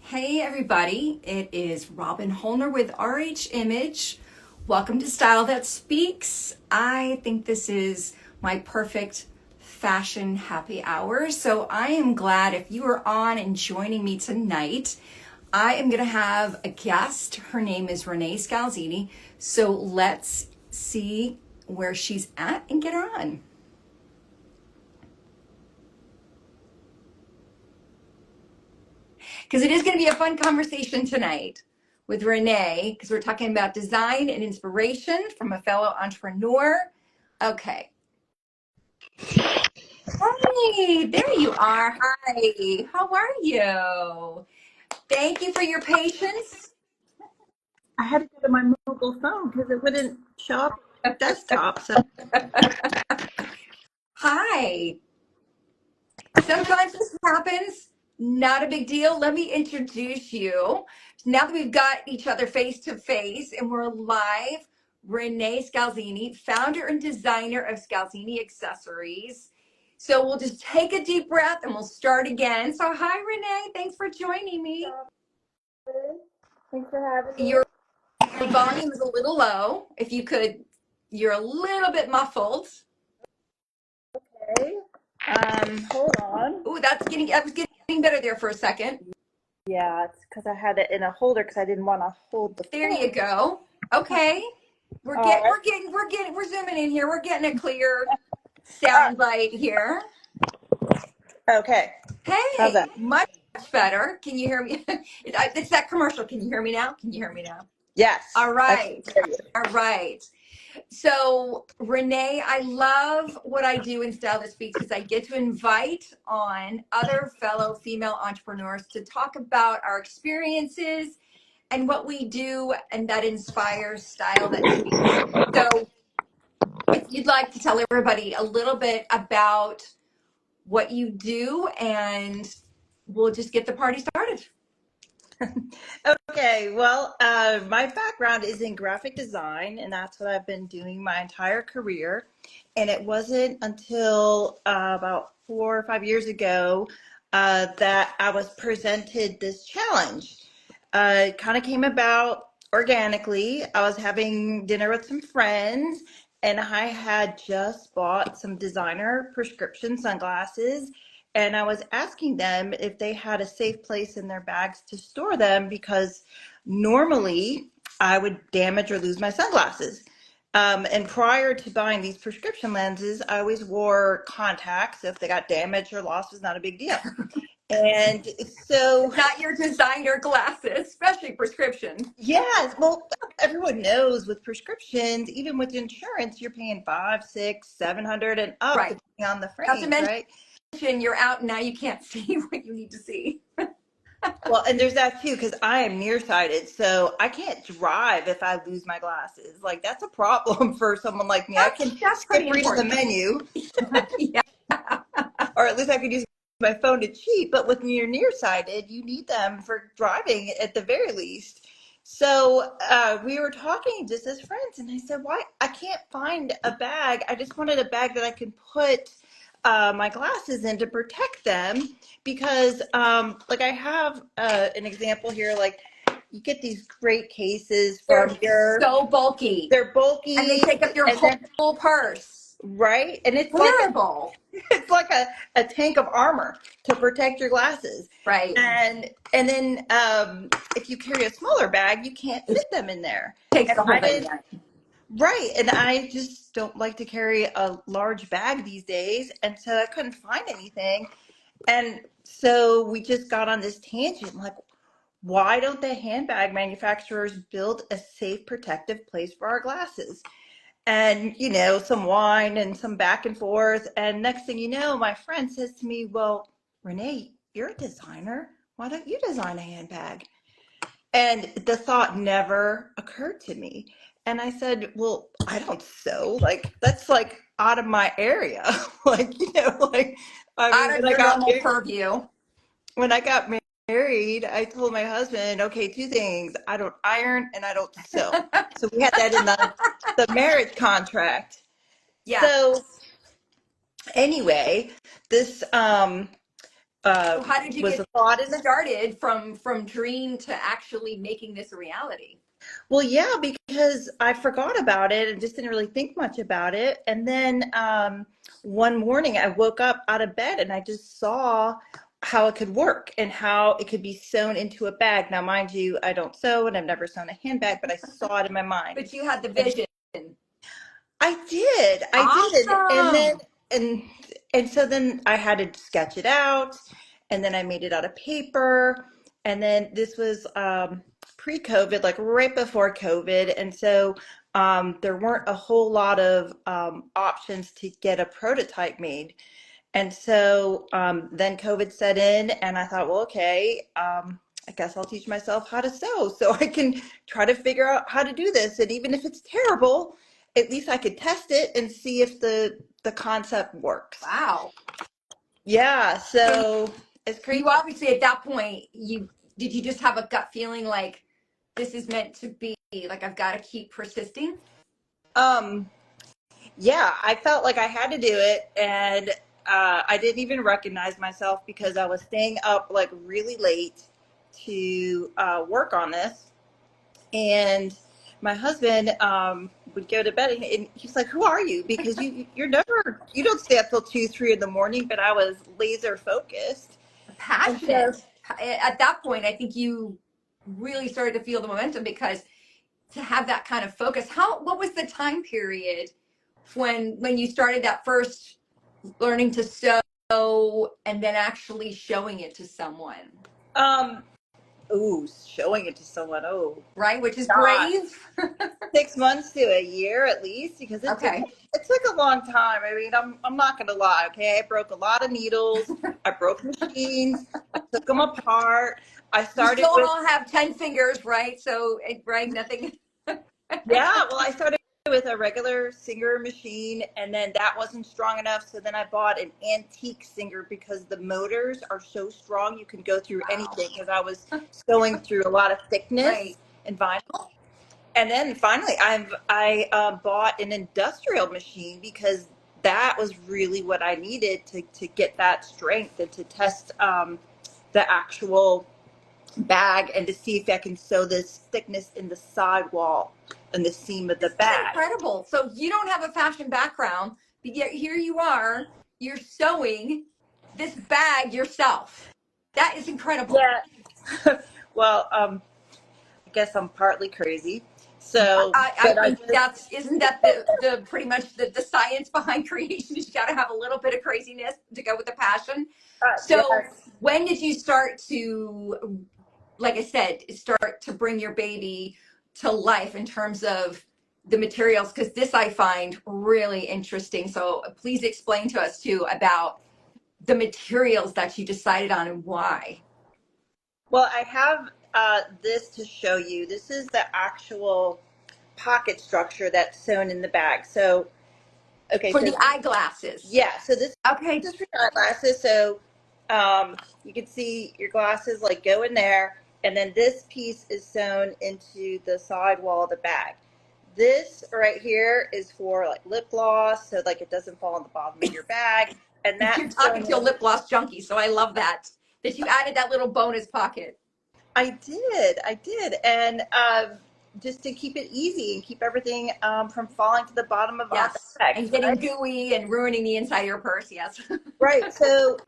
Hey everybody, it is Robin Holner with RH Image. Welcome to Style That Speaks. I think this is my perfect fashion happy hour. So I am glad if you are on and joining me tonight. I am going to have a guest. Her name is Renee Scalzini. So let's see where she's at and get her on. Because it is going to be a fun conversation tonight with Renee, because we're talking about design and inspiration from a fellow entrepreneur. Okay. Hey, there you are. Hi. How are you? Thank you for your patience. I had to go to my mobile phone because it wouldn't show up on my desktop. So Hi. Sometimes this happens. Not a big deal. Let me introduce you. Now that we've got each other face to face and we're live, Renee Scalzini, founder and designer of Scalzini Accessories. So we'll just take a deep breath and we'll start again. So hi, Renee. Thanks for joining me. thanks for having me. Your volume is a little low. If you could, you're a little bit muffled. Okay. Hold on. Ooh, that was getting better there for a second. Yeah, it's because I had it in a holder because I didn't want to hold the There phone. you go. Okay. All right. We're zooming in here. We're getting a clear sound bite here. Okay. How's Hey, that? much better. Can you hear me? It's that commercial. Can you hear me now? Can you hear me now? Yes, All I can right. hear you. All right. So, Renee, I love what I do in Style That Speaks because I get to invite on other fellow female entrepreneurs to talk about our experiences and what we do, and that inspires Style That Speaks. So, if you'd like to tell everybody a little bit about what you do, and we'll just get the party started. Okay, well, my background is in graphic design, and that's what I've been doing my entire career. And it wasn't until about 4 or 5 years ago that I was presented this challenge. It kind of came about organically. I was having dinner with some friends, and I had just bought some designer prescription sunglasses, and I was asking them if they had a safe place in their bags to store them because normally I would damage or lose my sunglasses. And prior to buying these prescription lenses, I always wore contacts. If they got damaged or lost, it was not a big deal. And so, Not your designer glasses, especially prescription. yes, well, everyone knows with prescriptions, even with insurance, you're paying 5, 6, 700 and up Right. depending on the Not to frames, mention, right? you're out and now you can't see what you need to see. Well, and there's that too, because I am nearsighted, so I can't drive if I lose my glasses. Like that's a problem for someone like me. I can That's skip pretty reading the important. menu, Yeah. or at least I could use my phone to cheat. But when you're nearsighted, you need them for driving at the very least. So we were talking just as friends, and I said, "Why I can't find a bag? I just wanted a bag that I can put my glasses in to protect them because, like, I have an example here. Like, you get these great cases They're from your, so bulky they're and they bulky, take up your and then whole purse. right, and Terrible. it's like a tank of armor to protect your glasses. Right. And then if you carry a smaller bag, you can't fit them in there. Takes And the whole I thing. didn't, Yeah. right. And I just don't like to carry a large bag these days. And so I couldn't find anything. And so we just got on this tangent like, why don't the handbag manufacturers build a safe, protective place for our glasses? And some wine and some back and forth, and next thing you know, my friend says to me, well, Renee, you're a designer, why don't you design a handbag? And the thought never occurred to me. And I said, well, I don't sew, like that's like out of my area. Like, like, I mean, Out of your normal purview. when I got married, I told my husband, okay, two things. I don't iron and I don't sew. So we had that in the marriage contract. Yes. So anyway, this So how did you was get a thought in. started from dream to actually making this a reality? Well, yeah, because I forgot about it and just didn't really think much about it. And then one morning I woke up out of bed and I just saw how it could work and how it could be sewn into a bag. Now, mind you, I don't sew and I've never sewn a handbag, but I saw it in my mind. But you had the And vision. I did. And then Awesome. and and so then I had to sketch it out and then I made it out of paper. And then this was pre-COVID, like right before COVID. And so there weren't a whole lot of options to get a prototype made. And so then COVID set in, and I thought, well, okay, I guess I'll teach myself how to sew so I can try to figure out how to do this. And even if it's terrible, at least I could test it and see if the concept works. Wow. Yeah, So so it's crazy. you obviously at that point you just have a gut feeling like this is meant to be, like I've got to keep persisting. Um, yeah, I felt like I had to do it, and I didn't even recognize myself because I was staying up like really late to work on this. And my husband would go to bed and he's like, who are you? Because you don't stay up till 2 3 in the morning. But I was laser focused. And so Passionate at that point. I think you really started to feel the momentum because to have that kind of focus, how what was the time period when you started that first learning to sew and then actually showing it to someone, um ooh, showing it to someone, oh right? Which is gosh, brave. 6 months to a year at least, because Okay. it took a long time. I mean, I'm not gonna lie, okay? I broke a lot of needles, I broke machines, I took them apart. I You started still with don't have 10 fingers, right? So, right, nothing. Yeah, well, I started with a regular Singer machine, and then that wasn't strong enough. So then I bought an antique Singer because the motors are so strong you can go through Wow. anything. Because I was going through a lot of Right. thickness in vinyl, and then finally I bought an industrial machine because that was really what I needed to get that strength and to test the actual bag and to see if I can sew this thickness in the sidewall and the seam of the This is bag. incredible. So, you don't have a fashion background, but yet here you are, you're sewing this bag yourself. That is incredible. Yeah. Well, I guess I'm partly crazy. So, I but I think just, that's isn't that the pretty much the science behind creation is you got to have a little bit of craziness to go with the passion. So yes. when did you start to, like I said, start to bring your baby to life in terms of the materials? Because this I find really interesting. So please explain to us too about the materials that you decided on and why. Well, I have this to show you. This is the actual pocket structure that's sewn in the bag. So, okay, For so the eyeglasses. yeah, so this Okay. is for your glasses. So you can see your glasses like go in there, and then this piece is sewn into the side wall of the bag. This right here is for like lip gloss, so like it doesn't fall on the bottom of your bag, and You're that's talking sewn to a in. lip gloss junkie, so I love that you added that little bonus pocket. I did, and just to keep it easy and keep everything from falling to the bottom of the Yes, bag, and getting right? gooey and ruining the inside of your purse. Yes. Right. So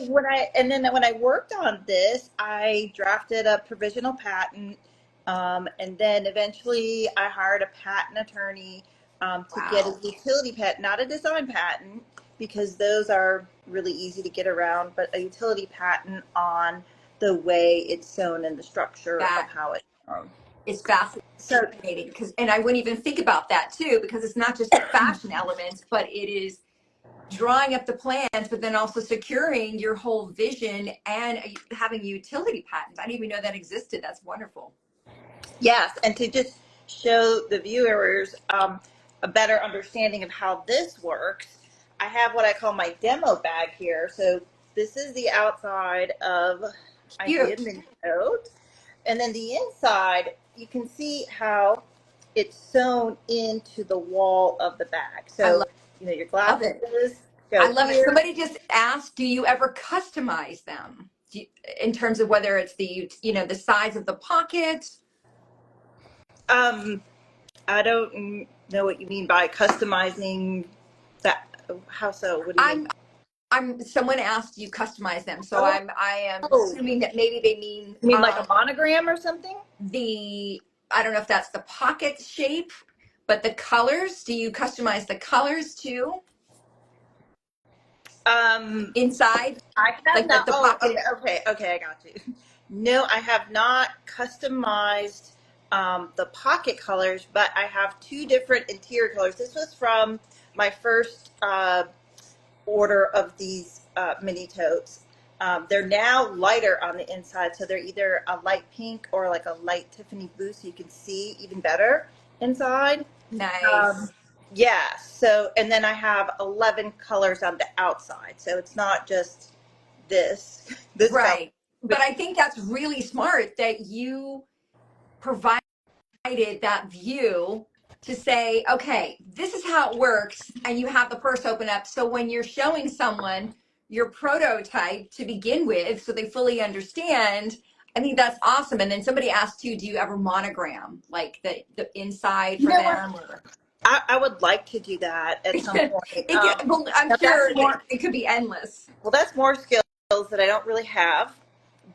when I worked on this, I drafted a provisional patent, and then eventually I hired a patent attorney to get a Wow, utility patent, not a design patent, because those are really easy to get around, but a utility patent on the way it's sewn and the structure of that how it's sewn. is So fascinating because, and I wouldn't even think about that too because it's not just the fashion elements, but it is drawing up the plans, but then also securing your whole vision and having a utility patent. I didn't even know that existed. That's wonderful. yes, and to just show the viewers a better understanding of how this works, I have what I call my demo bag here. So this is the outside of Idea Cute. Mini Coat, and then the inside, you can see how it's sewn into the wall of the bag. I So, your love it. glasses. I go love it. here. Somebody just asked, do you ever customize them? In terms of whether it's the size of the pocket? Um, I don't know what you mean by customizing that. How so? What do you mean? Someone asked, do you customize them? So Oh, I am oh, assuming that maybe they mean you mean like a monogram or something? the, I don't know if that's the pocket shape, but the colors, do you customize the colors too Um, inside? I have Like not. the Oh, okay, pocket, okay, okay. I got you. No, I have not customized the pocket colors, but I have two different interior colors. This was from my first order of these mini totes. They're now lighter on the inside, so they're either a light pink or like a light Tiffany blue, so you can see even better inside. Um, nice. yeah, so, and then I have 11 colors on the outside, so it's not just this, this color. Right. But I think that's really smart that you provided that view to say, okay, this is how it works. And you have the purse open up. So when you're showing someone your prototype to begin with, so they fully understand, I think that's awesome. And then somebody asked you, do you ever monogram like the inside You for know what? them? Or I would like to do that at some point. well, I'm Now that's sure that more, it could be endless. well, that's more skills that I don't really have,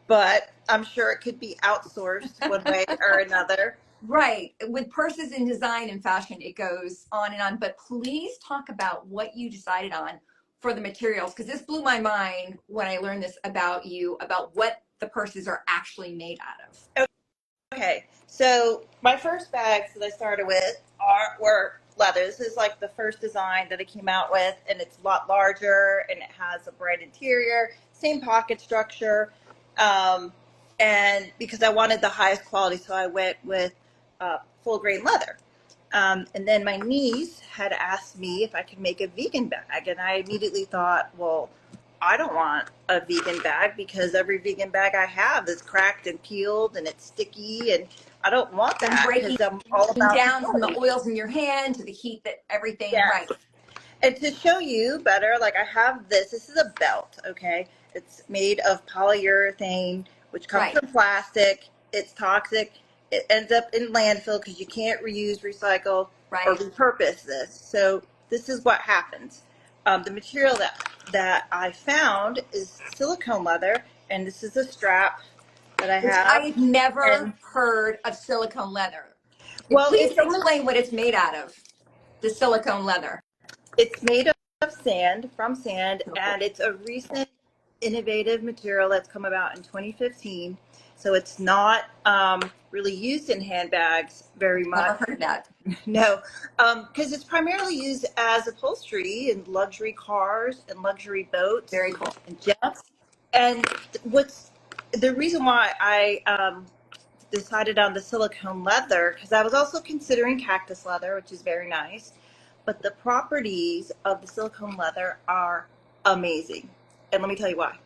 but I'm sure it could be outsourced one way or another. Right. With purses in design and fashion, it goes on and on. But please talk about what you decided on for the materials, because this blew my mind when I learned this about you, about what the purses are actually made out of. Okay, so my first bags that I started with were leather. This is like the first design that I came out with, and it's a lot larger, and it has a bright interior, same pocket structure, um, and because I wanted the highest quality, so I went with full grain leather. And then my niece had asked me if I could make a vegan bag, and I immediately thought, well, I don't want a vegan bag because every vegan bag I have is cracked and peeled and it's sticky, and I don't want And that breaking because I'm all about down from the quality. oils in your hand to the heat that everything, Yes. right, And to show you better, like I have this. This is a belt, okay? It's made of polyurethane, which comes right, from plastic. It's toxic. It ends up in landfill because you can't reuse, recycle, or right. repurpose this. So this is what happens. The material that I found is silicone leather, and this is a strap that I Which have. I've never And heard of silicone leather. well, Please it's almost explain what it's made out of, the silicone leather. It's made of sand, from sand, So cool. and it's a recent innovative material that's come about in 2015. So it's not really used in handbags very Never much. heard of that. No, because it's primarily used as upholstery in luxury cars and luxury boats Very cool. and jets. And what's the reason why I decided on the silicone leather, because I was also considering cactus leather, which is very nice, but the properties of the silicone leather are amazing. And let me tell you why.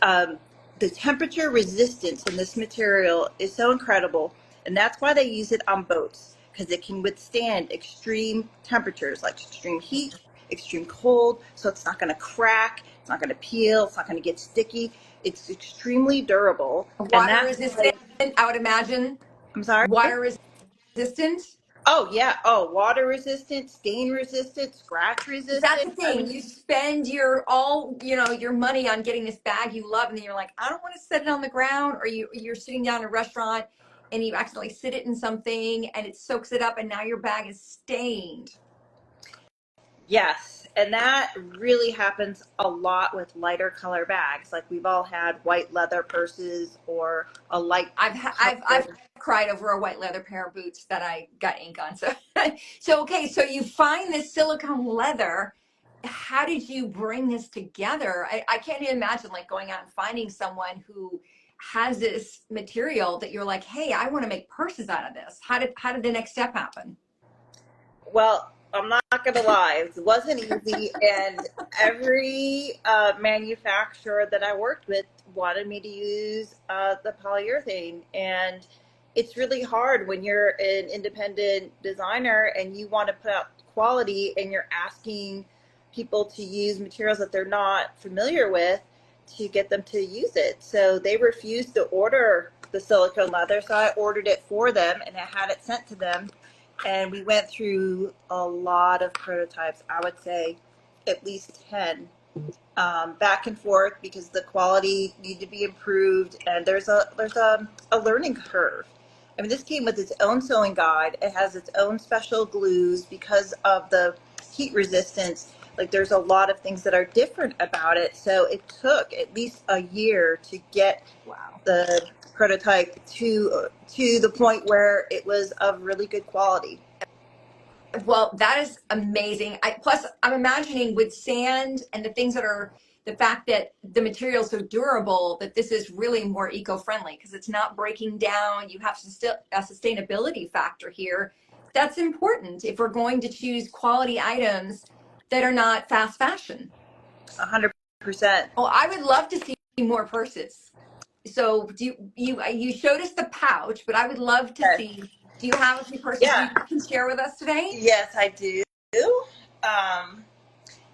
Um, the temperature resistance in this material is so incredible, and that's why they use it on boats, because it can withstand extreme temperatures like extreme heat, extreme cold, so it's not going to crack, it's not going to peel, it's not going to get sticky. It's extremely durable, and Water that's resistant, why. I would imagine. I'm sorry. Water resistant. Oh yeah. Oh, water resistant, stain resistant, scratch That's the resistant. I thing. mean, You spend your money on getting this bag you love, and then you're like, I don't want to set it on the ground, or you're sitting down in a restaurant and you accidentally sit it in something and it soaks it up, and now your bag is stained. yes, and that really happens a lot with lighter color bags. Like we've all had white leather purses or a light I've color. cried over a white leather pair of boots that I got ink on. So so okay, so you find this silicone leather. How did you bring this together? I can't even imagine like going out and finding someone who has this material that you're like, hey, I want to make purses out of this. How did the next step happen? Well, I'm not gonna lie, it wasn't easy, and every manufacturer that I worked with wanted me to use the polyurethane, and it's really hard when you're an independent designer and you want to put out quality and you're asking people to use materials that they're not familiar with to get them to use it. So they refused to order the silicone leather, so I ordered it for them and I had it sent to them. And we went through a lot of prototypes, I would say at least 10, back and forth because the quality needed to be improved, and there's a learning curve. I mean, this came with its own sewing guide. It has its own special glues because of the heat resistance. Like, there's a lot of things that are different about it. So it took at least a year to get Wow. the prototype to the point where it was of really good quality. Well, that is amazing. Plus, I'm imagining with sand and the things that are the fact that the material is so durable that this is really more eco-friendly because it's not breaking down. You have still a sustainability factor here. That's important if we're going to choose quality items that are not fast fashion. 100%. Oh, I would love to see more purses. So you showed us the pouch, but I would love to see. Do you have a few purses you Yeah. can share with us today? Yes, I do. Um,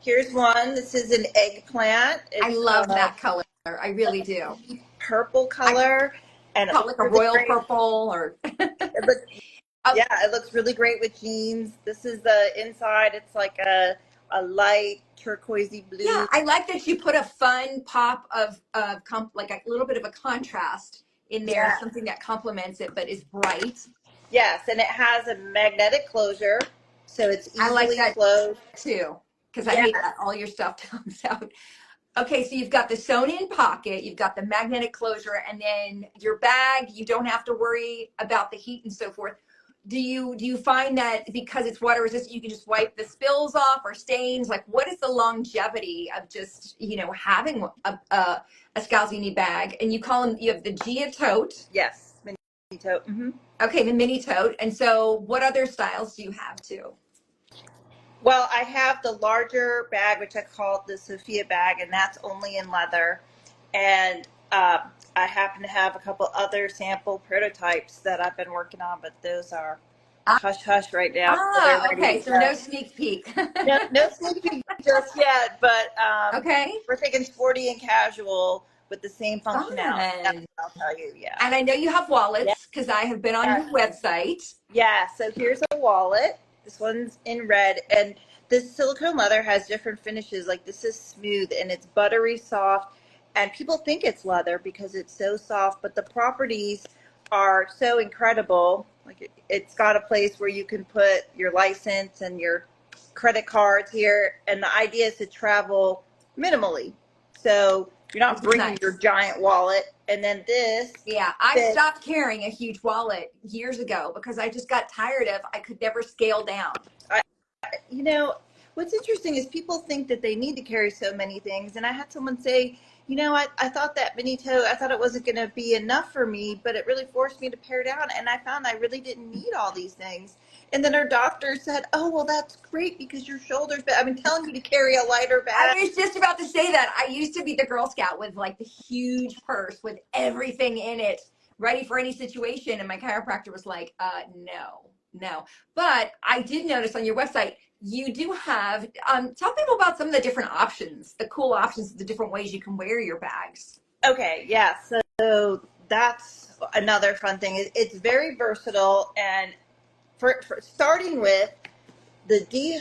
Here's one. This is an eggplant. I It's love that color. I really do. purple I color, and it call it looks like a really royal great. purple or It looks, oh, yeah, it looks really great with jeans. This is the inside. It's like a light turquoisey yeah, blue. I like that you put a fun pop of like a little bit of a contrast in there, Yeah. something that complements it but is bright. Yes, and it has a magnetic closure, so it's I like easily that closed. too because I Yes, hate that all your stuff comes out. Okay, so you've got the sewn in pocket, you've got the magnetic closure, and then your bag, you don't have to worry about the heat and so forth. Do you find that because it's water resistant, you can just wipe the spills off or stains? Like, what is the longevity of just, having a Scalzini bag? And you have the Gia tote, yes, mini tote. okay, the mini tote. And so what other styles do you have too? Well, I have the larger bag, which I call the Sophia bag, and that's only in leather. And I happen to have a couple other sample prototypes that I've been working on, but those are hush hush right now until they're ready to Okay, so no go. sneak peek. No, no sneak peek just yet, but Okay, we're thinking sporty and casual with the same functionality. That's fun. what I'll tell you. Yeah. And I know you have wallets because I have been on Yeah. your website. Yeah, so here's a wallet. This one's in red, and this silicone leather has different finishes. Like, this is smooth and it's buttery soft, and people think it's leather because it's so soft, but the properties are so incredible. Like, it's got a place where you can put your license and your credit cards here, and the idea is to travel minimally. So you're not Which is bringing your nice. giant wallet, and then this Yeah, I fits. stopped carrying a huge wallet years ago because I just got tired of I could never scale down. You know, what's interesting is people think that they need to carry so many things. And I had someone say, I thought that mini tote, I thought it wasn't going to be enough for me, but it really forced me to pare down. And I found I really didn't need all these things. And then her doctor said, oh, well, that's great because your shoulders, but I've been telling you to carry a lighter I bag. was just about to say that. I used to be the Girl Scout with like the huge purse with everything in it, ready for any situation. And my chiropractor was like, no, no. But I did notice on your website, you do have, tell people about some of the different options, the cool options, the different ways you can wear your bags. Okay, yeah. So that's another fun thing. It's very versatile. And for starting with the D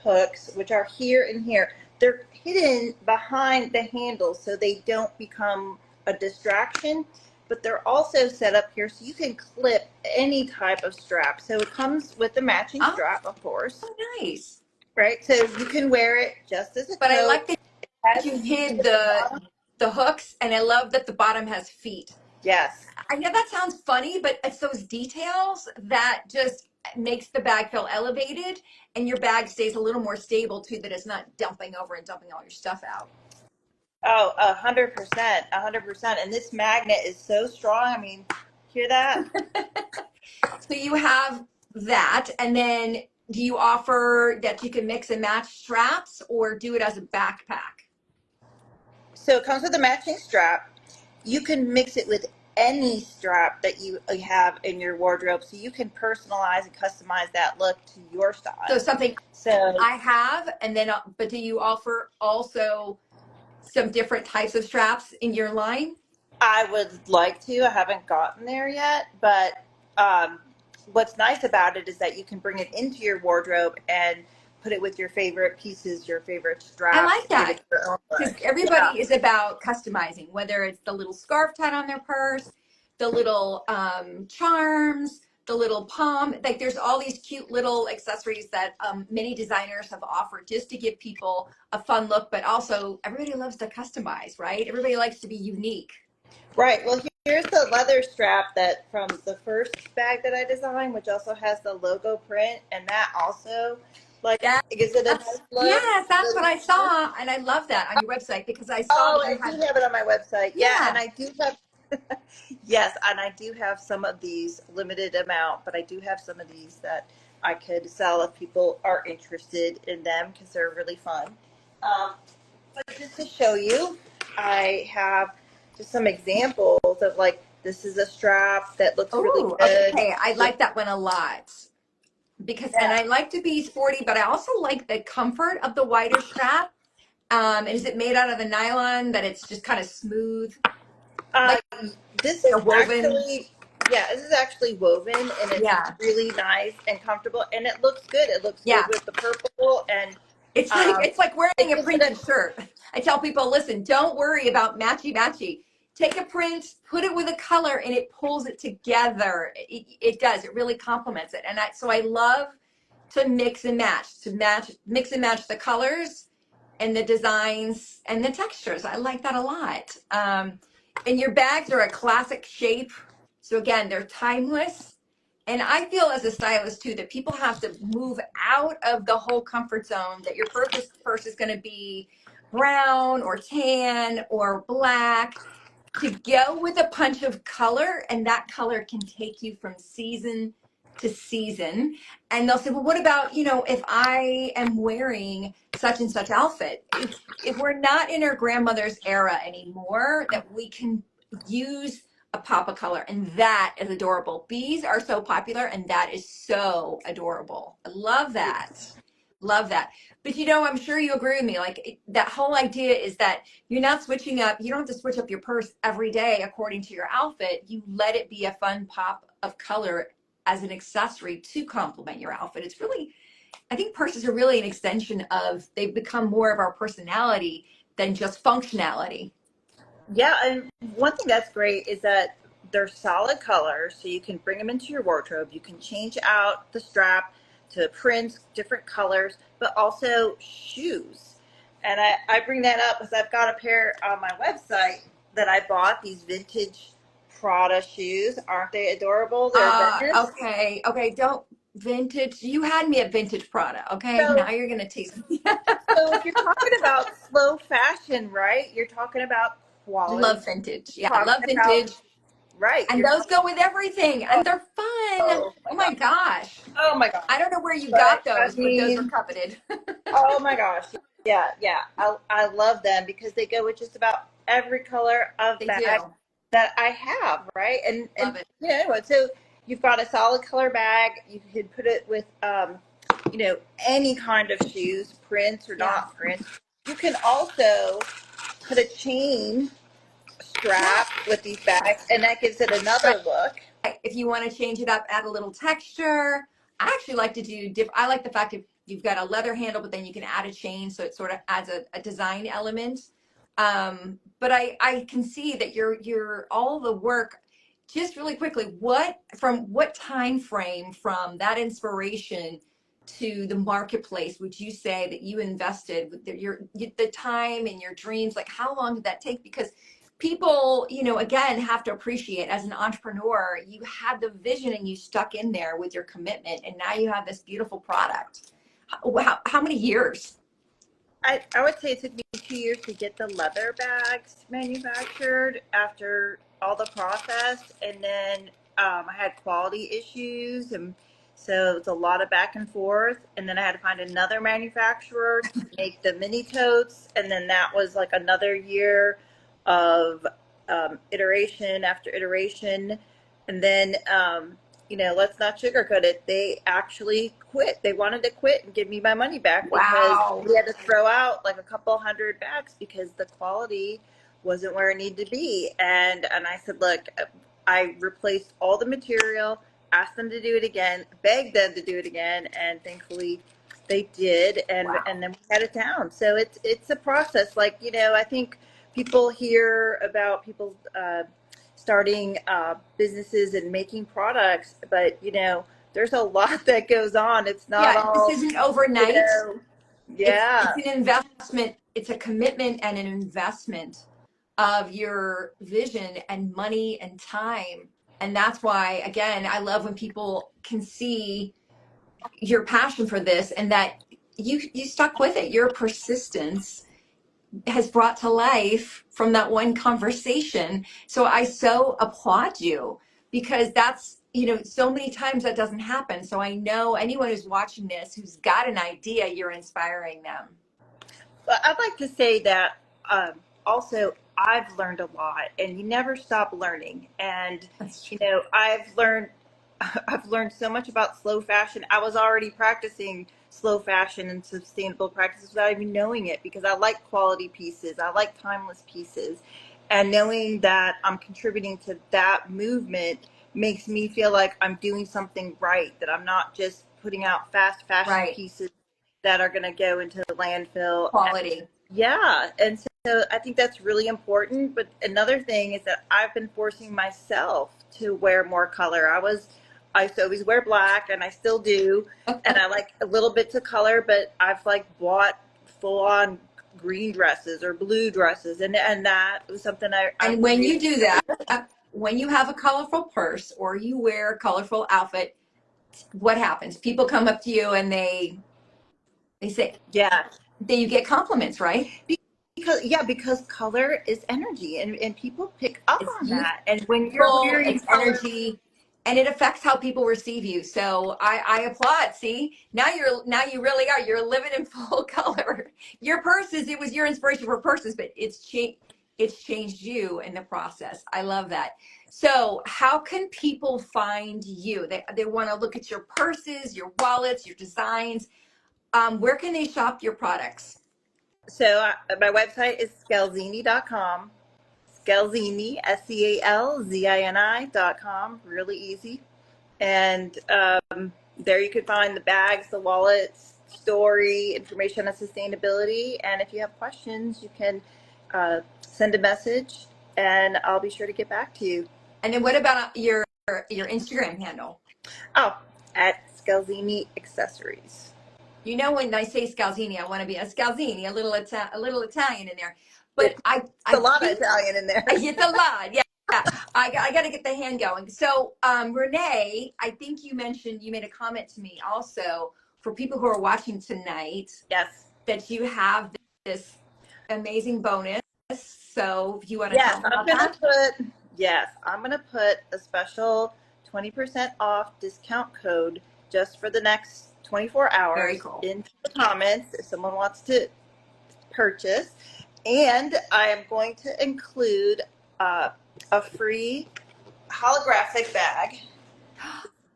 hooks, which are here and here, they're hidden behind the handles so they don't become a distraction, but they're also set up here so you can clip any type of strap. So it comes with the matching Oh, strap, of course, nice. right? So you can wear it just as a But I tote. like that It has you seams hid at the bottom. the hooks, and I love that the bottom has feet. Yes. I know that sounds funny, but it's those details that just makes the bag feel elevated, and your bag stays a little more stable too, that it's not dumping over and dumping all your stuff out. Oh, 100%, 100%. And this magnet is so strong. I mean, hear that? So you have that, and then do you offer that you can mix and match straps or do it as a backpack? So it comes with a matching strap. You can mix it with any strap that you have in your wardrobe, so you can personalize and customize that look to your So style. something So I have, and then, but do you offer also some different types of straps in your line? I would like to. I haven't gotten there yet, but um, what's nice about it is that you can bring it into your wardrobe and put it with your favorite pieces, your favorite I straps, like to give that it your own because look. everybody Yeah. is about customizing, whether it's the little scarf tied on their purse, the little charms, the little palm. Like there's all these cute little accessories that many designers have offered just to give people a fun look, but also everybody loves to customize, right? Everybody likes to be unique. Right. Well, here's the leather strap that from the first bag that I designed, which also has the logo print, and that also like Yeah, it gives it a nice look. yes, that's what I saw, and I love that on your website because I saw Oh, that you I had, do have it on my website. Yeah, and yeah. I do have yes, and I do have some of these limited amount, but I do have some of these that I could sell if people are interested in them because they're really fun. Um, but just to show you, I have just some examples of like this is a strap that looks really Oh, good. okay. I With, like that one a lot because, and yeah, I like to be sporty, but I also like the comfort of the wider strap. And is it made out of the nylon that it's just kind of smooth, uh, like this is a woven? actually yeah, this is actually woven and it's Yeah, really nice and comfortable and it looks good. It looks good yeah. with the purple and um, It's like wearing it a gives it a printed shirt. I tell people, listen, don't worry about matchy matchy. Take a print, put it with a color, and it pulls it together. It does. It really complements it. And so I love to mix and match the colors and the designs and the textures. I like that a lot. And your bags are a classic shape. So again, they're timeless. And I feel as a stylist too that people have to move out of the whole comfort zone that your purse is going to be brown or tan or black to go with a punch of color, and that color can take you from season to season. And they'll say, well, what about, if I am wearing such and such outfit? If we're not in our grandmother's era anymore, that we can use a pop of color, and that is adorable. Bees are so popular, and that is so adorable. I love that. Love that. But I'm sure you agree with me. Like that whole idea is that you're not switching up. You don't have to switch up your purse every day according to your outfit. You let it be a fun pop of color as an accessory to complement your outfit. It's really, I think purses are really an extension of, they've become more of our personality than just functionality. yeah, and one thing that's great is that they're solid colors, so you can bring them into your wardrobe. You can change out the strap to prints, different colors, but also shoes. And I bring that up because I've got a pair on my website that I bought, these vintage Prada shoes. Aren't they adorable? They're Venice. Okay, okay. Don't vintage. You had me at vintage Prada. Okay, So now you're gonna tease me. So if you're talking about slow fashion, right? You're talking about quality. Love vintage. Yeah, You're love talking about vintage. right. And You're those talking. go with everything, and they're fun. Oh Oh my my god. gosh. Oh my gosh. I don't know where you But got I those, but those are mean, coveted. oh my gosh. Yeah, yeah. I love them because they go with just about every color of They bag do. that I have, right? And Love it. anyway, so you've got a solid color bag. You can put it with any kind of shoes, prints or Yeah. not prints. You can also put a chain Yeah. strap with these bags, and that gives it Right. another look. If you want to change it up, add a little texture. I actually like to do I like the fact that you've got a leather handle, but then you can add a chain, so it sort of adds a design element. But I can see that you're all the work. Just really quickly, what time frame from that inspiration to the marketplace would you say that you invested with the time and your dreams? Like how long did that take? Because people, again, have to appreciate as an entrepreneur, you had the vision and you stuck in there with your commitment, and now you have this beautiful product. How many years? I would say it took me 2 years to get the leather bags manufactured after all the process, and then I had quality issues, and so it's a lot of back and forth. And then I had to find another manufacturer to make the mini totes, and then that was like another year of iteration after iteration. And then, let's not sugarcoat it. They actually quit. They wanted to quit and give me my money back because Wow. we had to throw out like a couple hundred bags because the quality wasn't where it needed to be. And I said, look, I replaced all the material, asked them to do it again, begged them to do it again, and thankfully they did. And Wow. then we had it down. So it's a process. Like, I think people hear about people starting businesses and making products, but there's a lot that goes on. It's not Yeah, this all, isn't you overnight. know, It's yeah. an investment. It's a commitment and an investment of your vision and money and time. And that's why, again, I love when people can see your passion for this and that you stuck with it. Your persistence has brought to life from that one conversation. So I so applaud you because that's, so many times that doesn't happen. So I know anyone who's watching this who's got an idea, you're inspiring them. But I'd like to say that also I've learned a lot, and you never stop learning. And That's true. I've learned I've learned so much about slow fashion. I was already practicing slow fashion and sustainable practices without even knowing it because I like quality pieces. I like timeless pieces. And knowing that I'm contributing to that movement makes me feel like I'm doing something right, that I'm not just putting out fast fashion Right. pieces that are going to go into the landfill. Quality. Yeah, and so I think that's really important. But another thing is that I've been forcing myself to wear more color. I used to always wear black, and I still do, and I like a little bits of color. But I've like bought full on green dresses or blue dresses, and that was something I'm And when you really. do that, when you have a colorful purse or you wear a colorful outfit, what happens? People come up to you and they say Yeah, that you get compliments, right? because color is energy, and people pick up It's on youthful, that. And when you're wearing it's color. energy, and it affects how people receive you. So I applaud. See, now you really are. You're living in full color. Your purses, it was your inspiration for purses, but it's changed you in the process. I love that. So how can people find you? They want to look at your purses, your wallets, your designs. Where can they shop your products? So my website is scalzini.com. Scalzini, SCALZINI.com. Really easy. And there you can find the bags, the wallets, story, information on sustainability. And if you have questions, you can send a message and I'll be sure to get back to you. And then what about your Instagram handle? Oh, at Scalzini Accessories. When I say Scalzini, I want to be a Scalzini, a little Italian in there. But It's I a lot of think Italian in there. it's a lot. Yeah. I got to get the hand going. So, Renee, I think you made a comment to me also for people who are watching tonight Yes. that you have this amazing bonus. So, if you want to tell Yes, them about that? I'm gonna put a special 20% off discount code just for the next 24 Very hours cool. into the comments if someone wants to purchase. And I am going to include uh, a free holographic bag.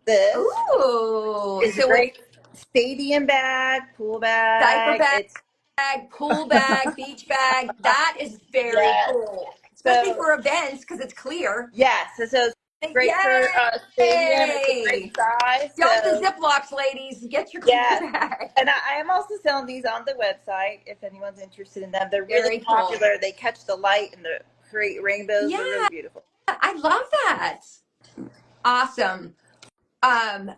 This Ooh, is a so it's great stadium bag, pool diaper bag. bag, It's pool bag, beach bag. That is very yes. cool, especially So for events because it's clear. yes, so it's great for stadium. It's a great Yay! size. Don't the So Ziplocs, ladies. Get your cool yes. bag. And I am also selling these on the website if anyone's interested in them. They're really Very cool. popular. They catch the light and the create rainbows. They're really Yeah, beautiful. I love that. Awesome. Um,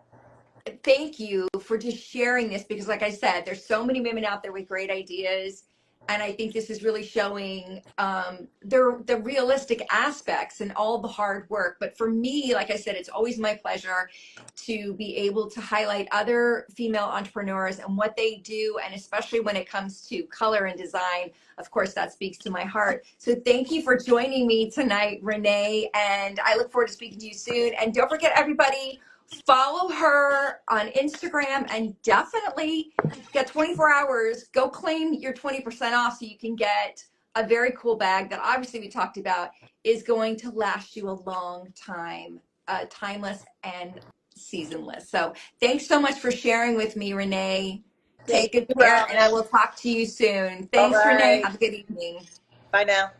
Thank you for just sharing this because like I said, there's so many women out there with great ideas. And I think this is really showing the realistic aspects and all the hard work. But for me, like I said, it's always my pleasure to be able to highlight other female entrepreneurs and what they do. And especially when it comes to color and design, of course, that speaks to my heart. So thank you for joining me tonight, Renee. And I look forward to speaking to you soon. And don't forget, everybody, follow her on Instagram and definitely get 24 hours. Go claim your 20% off so you can get a very cool bag that obviously we talked about is going to last you a long time, timeless and seasonless. So thanks so much for sharing with me, Renee. Thank Take good you, care, and I Robin. will talk to you soon. All Thanks, Renee. right. Have a good evening. Bye now.